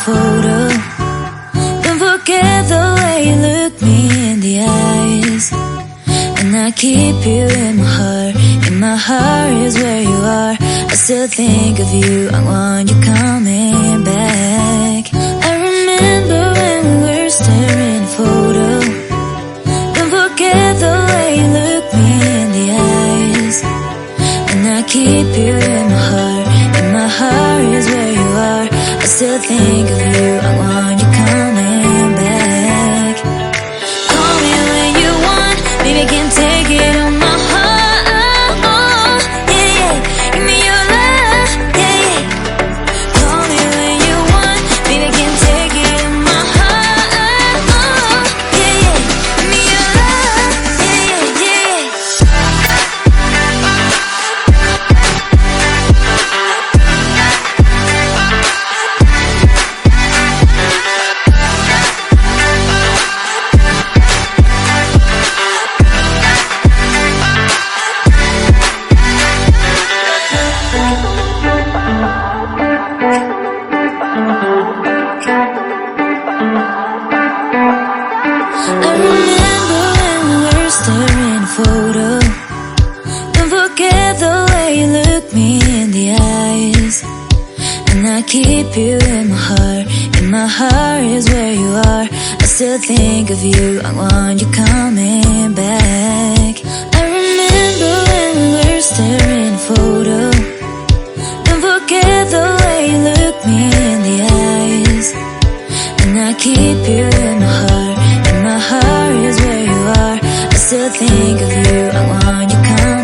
photo. Don't forget the way you look me in the eyes. And I keep you in my heart. In my heart is where you are. I still think of you. I want you coming back. I remember when we were staring at a photo. Don't forget the way you look me in the eyes. And I keep you in my heart. In my heart is where you are. I still think of you. I want you coming back. Call me when you want. Maybe I can take it on my heart. Yeah, yeah. Give me your love. Yeah, yeah. Call me when you want. Maybe I can take it on my heart. Yeah, yeah. Give me your love. Yeah, yeah, yeah. I remember when we were staring at a photo. Don't forget the way you look me in the eyes. And I keep you in my heart. In my heart is where you are. I still think of you. I want you coming back. I remember when we were staring at a photo. Don't forget the way you look me in the eyes. And I keep you in my heart. In my heart is where you are. I still think of you. I want you coming